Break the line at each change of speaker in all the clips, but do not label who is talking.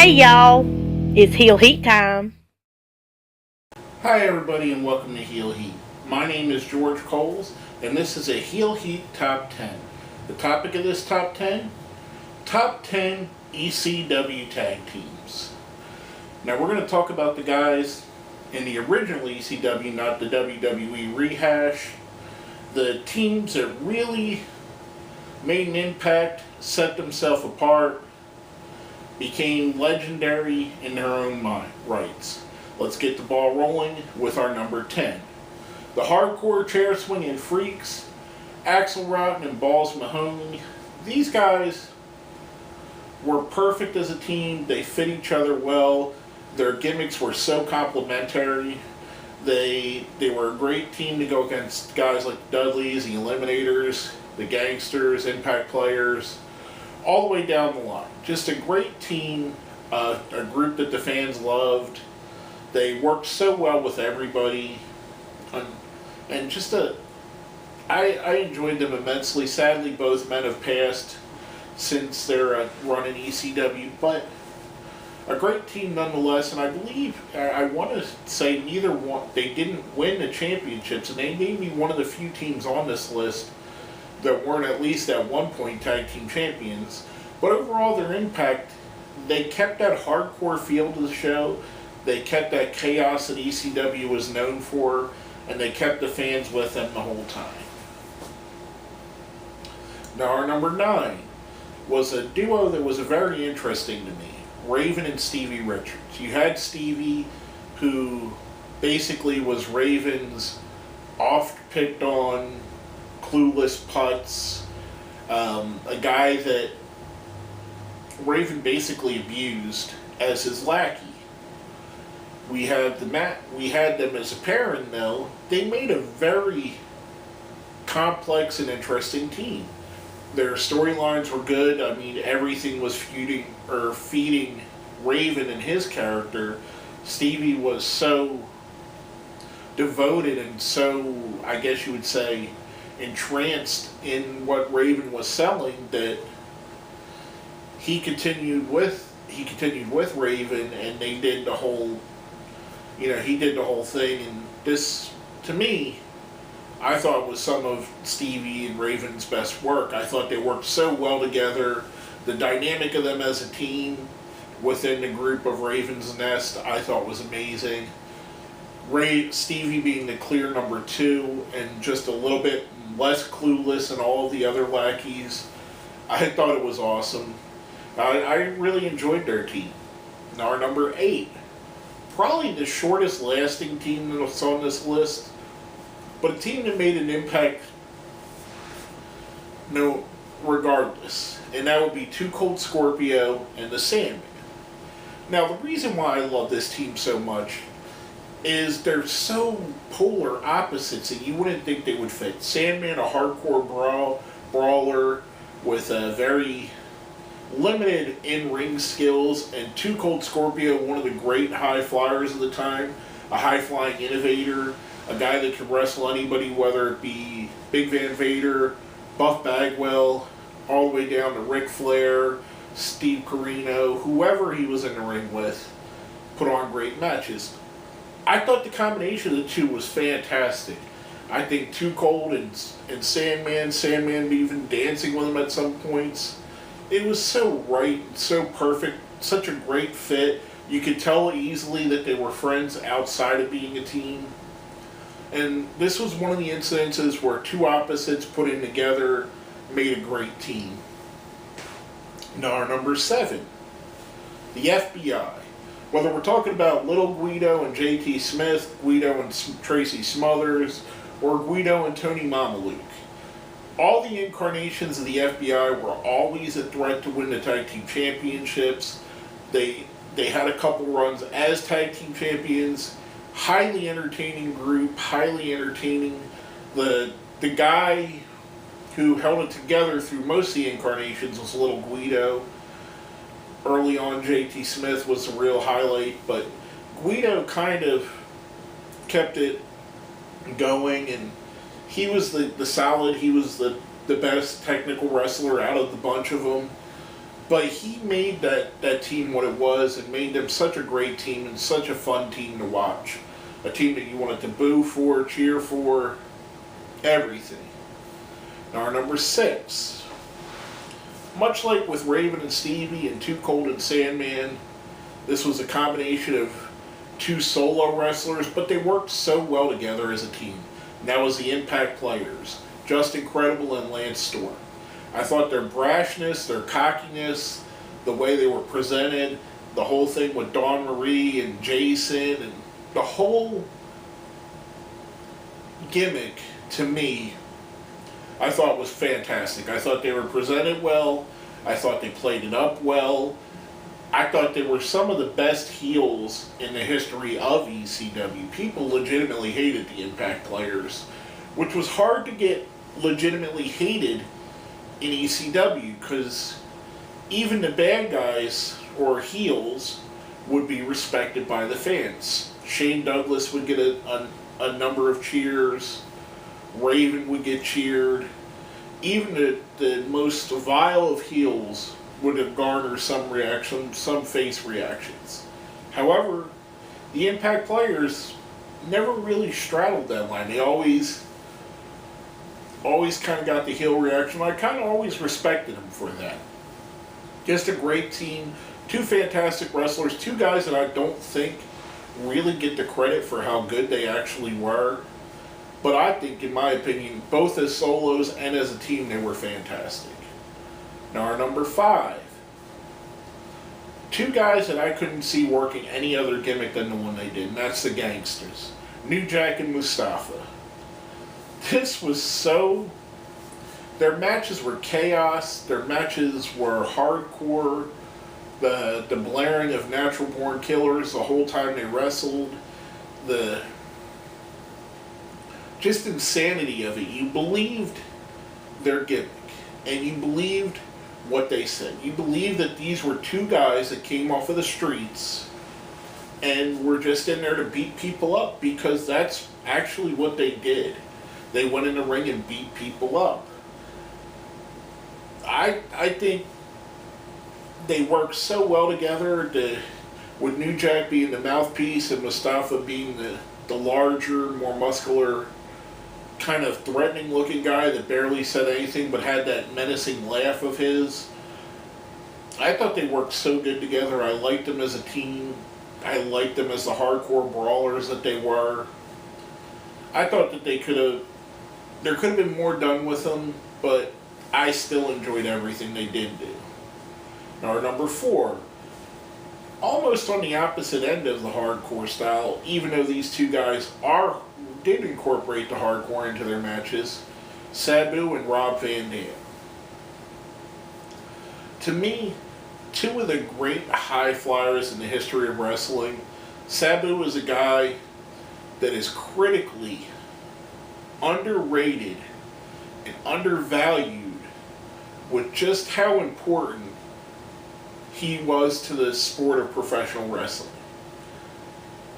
Hey y'all, it's Heel Heat time.
Hi everybody and welcome to Heel Heat. My name is George Coles and this is a Heel Heat Top 10. The topic of this Top 10? Top 10 ECW Tag Teams. Now we're going to talk about the guys in the original ECW, not the WWE rehash. The teams that really made an impact, set themselves apart, became legendary in their own rights. Let's get the ball rolling with our number 10. The hardcore chair swinging freaks, Axel Rotten and Balls Mahoney. These guys were perfect as a team. They fit each other well. Their gimmicks were so complementary. They were a great team to go against guys like the Dudleys, the Eliminators, the Gangsters, Impact Players, all the way down the line. Just a great team, a group that the fans loved. They worked so well with everybody, and I enjoyed them immensely. Sadly, both men have passed since their run in ECW, but a great team nonetheless. And I believe, I want to say neither one, they didn't win the championships, and they may be one of the few teams on this list that weren't at least at one point tag team champions. But overall, their impact, they kept that hardcore feel to the show. They kept that chaos that ECW was known for, and they kept the fans with them the whole time. Now, our number 9 was a duo that was very interesting to me, Raven and Stevie Richards. You had Stevie, who basically was Raven's oft-picked on, clueless putz, a guy that Raven basically abused as his lackey. We had them as a pairing, though. They made a very complex and interesting team. Their storylines were good. I mean, everything was feeding Raven and his character. Stevie was so devoted and so, I guess you would say, entranced in what Raven was selling that he continued with Raven, and they did the whole, he did the whole thing. And this, to me, I thought was some of Stevie and Raven's best work. I thought they worked so well together. The dynamic of them as a team within the group of Raven's Nest, I thought was amazing. Stevie being the clear number 2 and just a little bit less clueless than all of the other lackeys. I thought it was awesome. I really enjoyed their team. Now, our number 8, probably the shortest lasting team that's on this list, but a team that made an impact regardless, and that would be Too Cold Scorpio and the Sandman. Now, the reason why I love this team so much is they're so polar opposites that you wouldn't think they would fit. Sandman, a hardcore brawler with a very limited in-ring skills, and Too Cold Scorpio, one of the great high flyers of the time, a high-flying innovator, a guy that could wrestle anybody, whether it be Big Van Vader, Buff Bagwell, all the way down to Ric Flair, Steve Corino, whoever he was in the ring with, put on great matches. I thought the combination of the two was fantastic. I think Too Cold and Sandman even dancing with him at some points. It was so right, so perfect, such a great fit. You could tell easily that they were friends outside of being a team. And this was one of the incidences where two opposites put in together made a great team. Now, our number 7, the FBI. Whether we're talking about Little Guido and J.T. Smith, Guido and Tracy Smothers, or Guido and Tony Mamaluke, all the incarnations of the FBI were always a threat to win the tag team championships. They had a couple runs as tag team champions. Highly entertaining group, highly entertaining. The guy who held it together through most of the incarnations was Little Guido. Early on, J.T. Smith was the real highlight, but Guido kind of kept it going, and he was the solid, he was the best technical wrestler out of the bunch of them. But he made that team what it was and made them such a great team and such a fun team to watch. A team that you wanted to boo for, cheer for, everything. Now our number 6. Much like with Raven and Stevie and Too Cold and Sandman, this was a combination of 2 solo wrestlers, but they worked so well together as a team. And that was the Impact Players, Justin Credible and Lance Storm. I thought their brashness, their cockiness, the way they were presented, the whole thing with Dawn Marie and Jason, and the whole gimmick, to me, I thought was fantastic. I thought they were presented well. I thought they played it up well. I thought they were some of the best heels in the history of ECW. People legitimately hated the Impact Players, which was hard to get legitimately hated in ECW, because even the bad guys or heels would be respected by the fans. Shane Douglas would get a number of cheers. Raven would get cheered. Even the most vile of heels would have garnered some reaction, some face reactions. However, the Impact Players never really straddled that line. They always kind of got the heel reaction. I kind of always respected them for that. Just a great team. 2 fantastic wrestlers. 2 guys that I don't think really get the credit for how good they actually were. But I think, in my opinion, both as solos and as a team, they were fantastic. Now our number 5. 2 guys that I couldn't see working any other gimmick than the one they did, and that's the Gangsters. New Jack and Mustafa. This was so... Their matches were chaos. Their matches were hardcore. The blaring of Natural Born Killers the whole time they wrestled. The just insanity of it. You believed their gimmick. And you believed what they said. You believed that these were 2 guys that came off of the streets and were just in there to beat people up, because that's actually what they did. They went in the ring and beat people up. I think they worked so well together, with New Jack being the mouthpiece and Mustafa being the larger, more muscular, kind of threatening looking guy that barely said anything but had that menacing laugh of his. I thought they worked so good together. I liked them as a team. I liked them as the hardcore brawlers that they were. I thought that there could have been more done with them, but I still enjoyed everything they did do. Now our number 4, almost on the opposite end of the hardcore style, even though these 2 guys did incorporate the hardcore into their matches, Sabu and Rob Van Dam. To me, 2 of the great high flyers in the history of wrestling. Sabu is a guy that is critically underrated and undervalued with just how important he was to the sport of professional wrestling.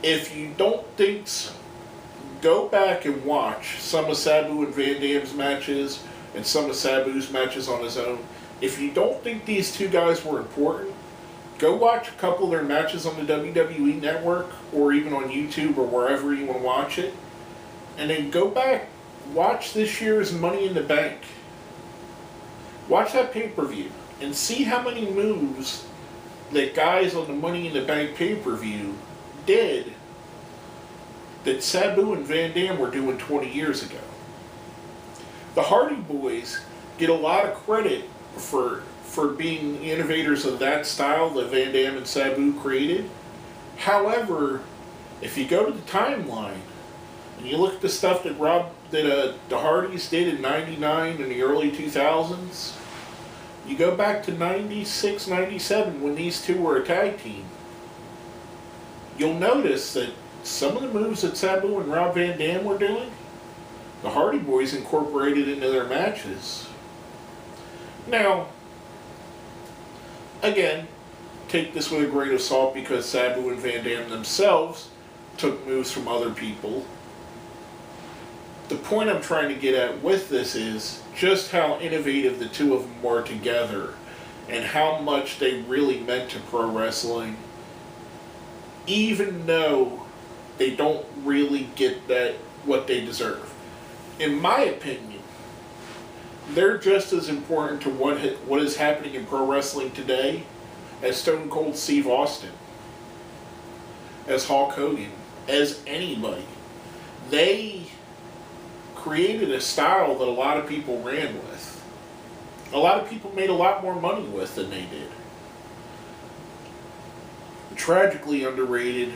If you don't think so, go back and watch some of Sabu and Van Dam's matches and some of Sabu's matches on his own. If you don't think these 2 guys were important, go watch a couple of their matches on the WWE Network or even on YouTube or wherever you want to watch it. And then go back, watch this year's Money in the Bank. Watch that pay-per-view and see how many moves that guys on the Money in the Bank pay-per-view did that Sabu and Van Dam were doing 20 years ago. The Hardy Boys get a lot of credit for being innovators of that style that Van Dam and Sabu created. However, if you go to the timeline and you look at the stuff that the Hardys did in '99 and the early 2000s, you go back to '96, '97 when these 2 were a tag team, you'll notice that some of the moves that Sabu and Rob Van Dam were doing, the Hardy Boys incorporated into their matches. Now, again, take this with a grain of salt, because Sabu and Van Dam themselves took moves from other people. The point I'm trying to get at with this is just how innovative the 2 of them were together and how much they really meant to pro wrestling, even though they don't really get that what they deserve. In my opinion, they're just as important to what is happening in pro wrestling today as Stone Cold Steve Austin, as Hulk Hogan, as anybody. They created a style that a lot of people ran with. A lot of people made a lot more money with than they did. Tragically underrated,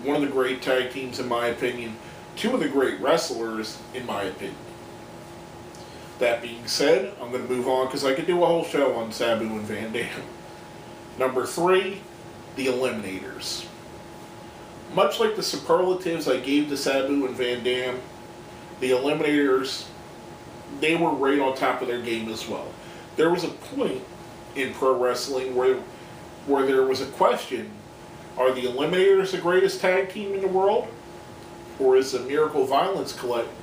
one of the great tag teams in my opinion, two of the great wrestlers in my opinion. That being said, I'm going to move on because I could do a whole show on Sabu and Van Dam. Number 3, the Eliminators. Much like the superlatives I gave to Sabu and Van Dam, the Eliminators, they were right on top of their game as well. There was a point in pro wrestling where there was a question, are the Eliminators the greatest tag team in the world? Or is the Miracle Violence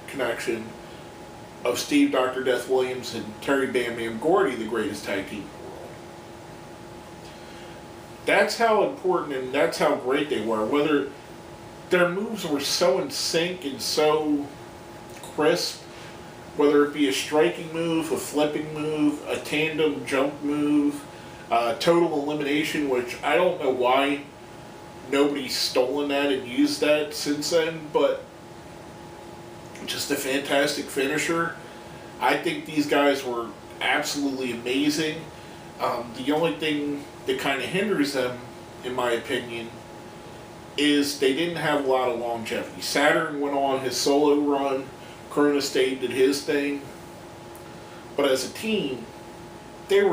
connection of Steve Dr. Death Williams and Terry Bam Bam Gordy the greatest tag team in the world? That's how important and that's how great they were. Whether their moves were so in sync and so crisp, whether it be a striking move, a flipping move, a tandem jump move, total elimination, which I don't know why nobody's stolen that and used that since then, but just a fantastic finisher. I think these guys were absolutely amazing. The only thing that kind of hinders them, in my opinion, is they didn't have a lot of longevity. Saturn went on his solo run, Corona State did his thing, but as a team, it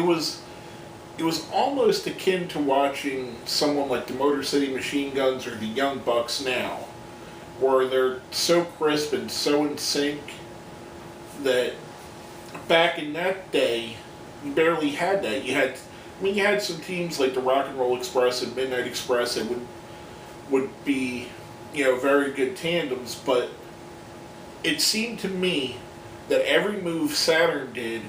was almost akin to watching someone like the Motor City Machine Guns or the Young Bucks now, where they're so crisp and so in sync that back in that day, you barely had that. You had some teams like the Rock and Roll Express and Midnight Express that would be, very good tandems, but it seemed to me that every move Saturn did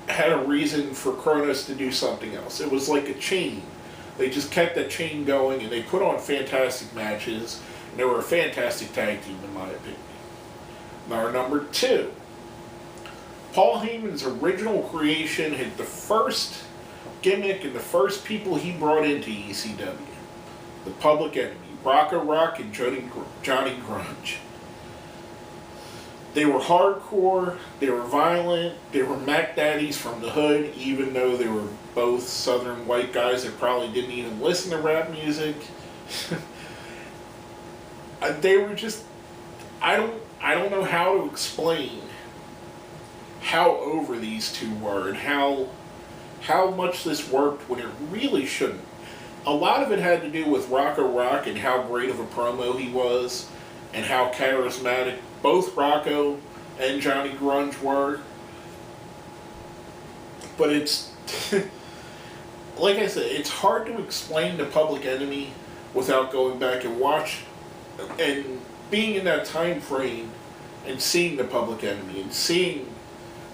had a reason for Kronos to do something else. It was like a chain. They just kept that chain going, and they put on fantastic matches, and they were a fantastic tag team, in my opinion. Now, number 2. Paul Heyman's original creation had the first gimmick and the first people he brought into ECW. The Public Enemy, Rocco Rock and Johnny Grunge. They were hardcore, they were violent, they were Mac Daddies from the hood, even though they were both southern white guys that probably didn't even listen to rap music. They were just, I don't know how to explain how over these two were and how much this worked when it really shouldn't. A lot of it had to do with Rocco Rock and how great of a promo he was and how charismatic both Rocco and Johnny Grunge were. But it's, like I said, it's hard to explain the Public Enemy without going back and watch and being in that time frame and seeing the Public Enemy and seeing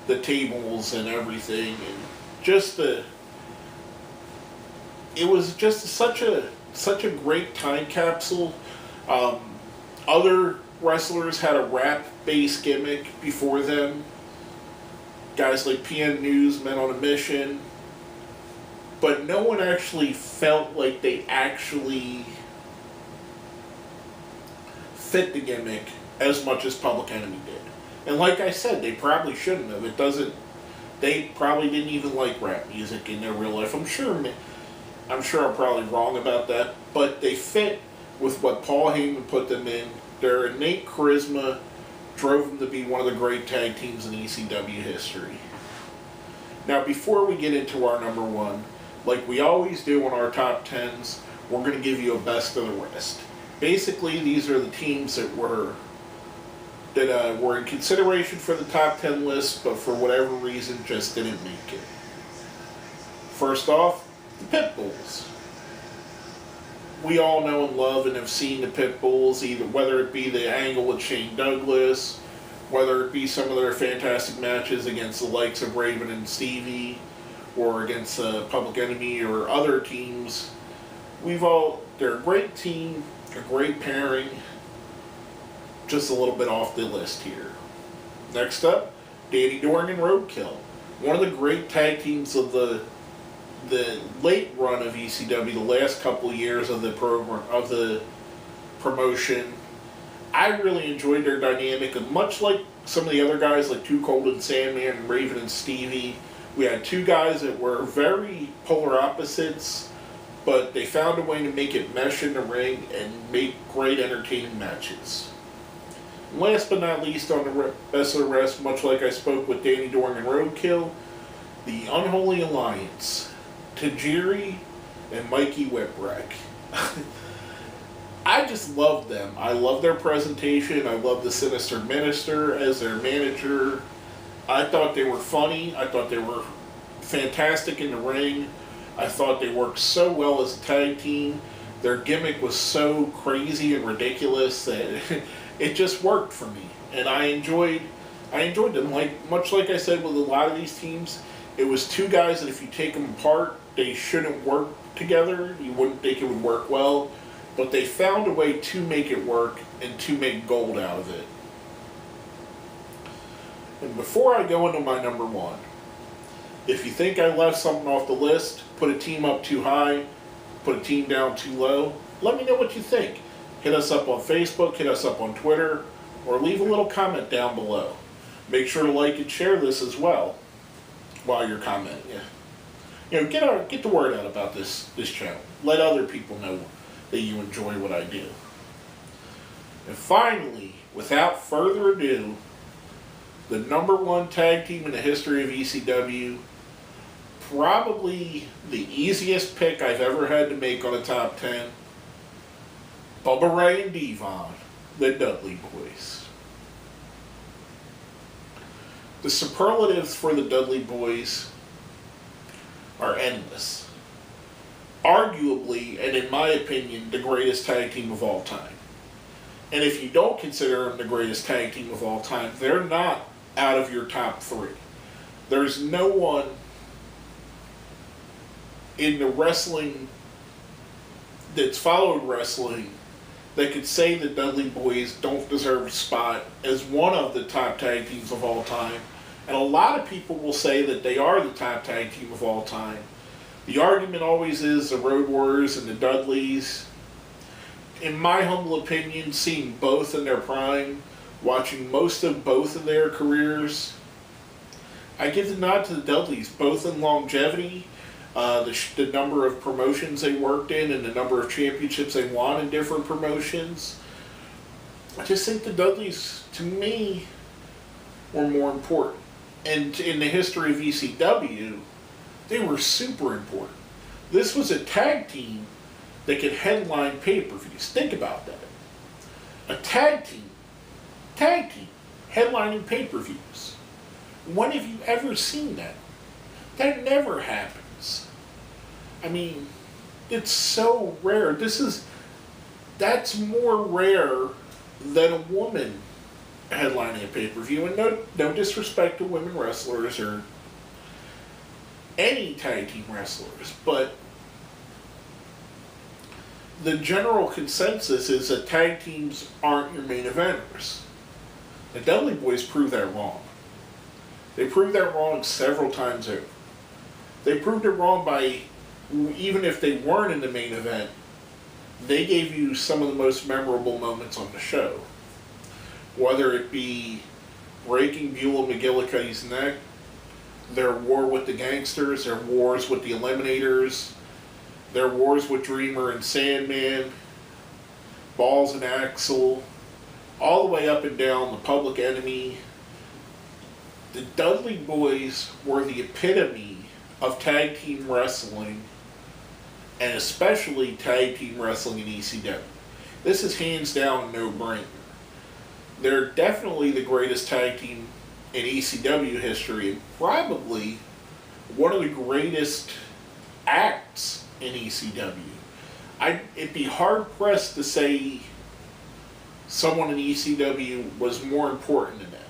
the tables and everything and just it was just such a great time capsule. Other wrestlers had a rap-based gimmick before them. Guys like PN News, Men on a Mission. But no one actually felt like they actually fit the gimmick as much as Public Enemy did. And like I said, they probably shouldn't have. They probably didn't even like rap music in their real life. I'm sure I'm probably wrong about that, but they fit with what Paul Heyman put them in. Their innate charisma drove them to be one of the great tag teams in ECW history. Now, before we get into our number 1, like we always do on our top 10s, we're going to give you a best of the rest. Basically, these are the teams that were in consideration for the top 10 list, but for whatever reason just didn't make it. First off, the Pitbulls. We all know and love and have seen the Pitbulls, either whether it be the angle with Shane Douglas, whether it be some of their fantastic matches against the likes of Raven and Stevie, or against Public Enemy or other teams. They're a great team, a great pairing. Just a little bit off the list here. Next up, Danny Doring and Roadkill. One of the great tag teams of the late run of ECW, the last couple of years of the promotion. I really enjoyed their dynamic, and much like some of the other guys like Too Cold and Sandman and Raven and Stevie, we had two guys that were very polar opposites, but they found a way to make it mesh in the ring and make great entertaining matches. And last but not least on the Best of the Rest, much like I spoke with Danny Doring and Roadkill, the Unholy Alliance, Tajiri and Mikey Whipwreck. I just love them. I love their presentation. I love the Sinister Minister as their manager. I thought they were funny. I thought they were fantastic in the ring. I thought they worked so well as a tag team. Their gimmick was so crazy and ridiculous that it just worked for me. And I enjoyed them. Much like I said with a lot of these teams, it was two guys that if you take them apart, they shouldn't work together. You wouldn't think it would work well. But they found a way to make it work and to make gold out of it. And before I go into my number one, if you think I left something off the list, put a team up too high, put a team down too low, let me know what you think. Hit us up on Facebook, hit us up on Twitter, or leave a little comment down below. Make sure to like and share this as well while you're commenting. Get the word out about this channel. Let other people know that you enjoy what I do. And finally, without further ado, the number one tag team in the history of ECW, probably the easiest pick I've ever had to make on a top 10, Bubba Ray and Devon, the Dudley Boys. The superlatives for the Dudley Boys are endless. Arguably, and in my opinion, the greatest tag team of all time. And if you don't consider them the greatest tag team of all time, they're not out of your top three. There's no one in the wrestling that's followed wrestling that could say the Dudley Boys don't deserve a spot as one of the top tag teams of all time. And a lot of people will say that they are the top tag team of all time. The argument always is the Road Warriors and the Dudleys. In my humble opinion, seeing both in their prime, watching most of both of their careers, I give the nod to the Dudleys, both in longevity, the number of promotions they worked in, and the number of championships they won in different promotions. I just think the Dudleys, to me, were more important. And in the history of ECW, they were super important. This was a tag team that could headline pay-per-views. Think about that. A tag team, headlining pay-per-views. When have you ever seen that? That never happens. I mean, it's so rare. That's more rare than a woman headlining a pay-per-view. And no disrespect to women wrestlers or any tag team wrestlers, but the general consensus is that tag teams aren't your main eventers. The Dudley Boys proved that wrong. They proved that wrong several times over. They proved it wrong by, even if they weren't in the main event, they gave you some of the most memorable moments on the show. Whether it be breaking Beulah McGillicuddy's neck, their war with the Gangsters, their wars with the Eliminators, their wars with Dreamer and Sandman, Balls and Axel, all the way up and down the Public Enemy. The Dudley Boys were the epitome of tag team wrestling, and especially tag team wrestling in ECW. This is hands down a no-brainer. They're definitely the greatest tag team in ECW history, and probably one of the greatest acts in ECW. It'd be hard-pressed to say someone in ECW was more important than them.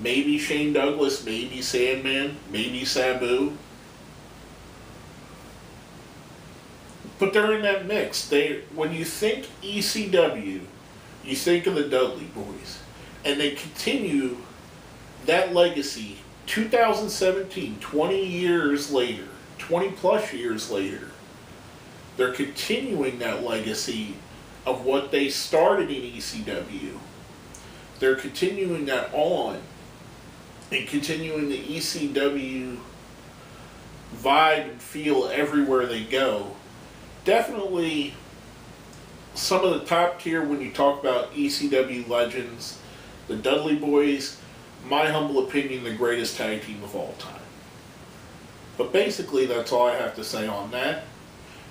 Maybe Shane Douglas, maybe Sandman, maybe Sabu. But they're in that mix. When you think ECW, you think of the Dudley Boys. And they continue that legacy 2017, 20 years later, 20 plus years later. They're continuing that legacy of what they started in ECW. They're continuing that on and continuing the ECW vibe and feel everywhere they go. Definitely some of the top tier when you talk about ECW legends, the Dudley Boys, my humble opinion, the greatest tag team of all time. But basically, that's all I have to say on that.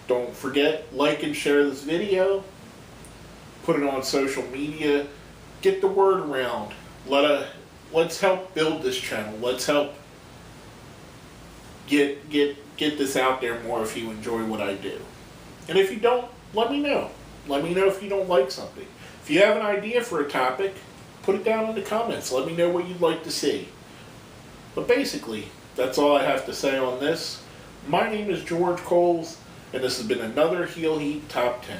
Don't forget, like and share this video. Put it on social media. Get the word around. Let's help build this channel. Let's help get this out there more if you enjoy what I do. And if you don't, let me know. Let me know if you don't like something. If you have an idea for a topic, put it down in the comments. Let me know what you'd like to see. But basically, that's all I have to say on this. My name is George Coles, and this has been another Heel Heat Top 10.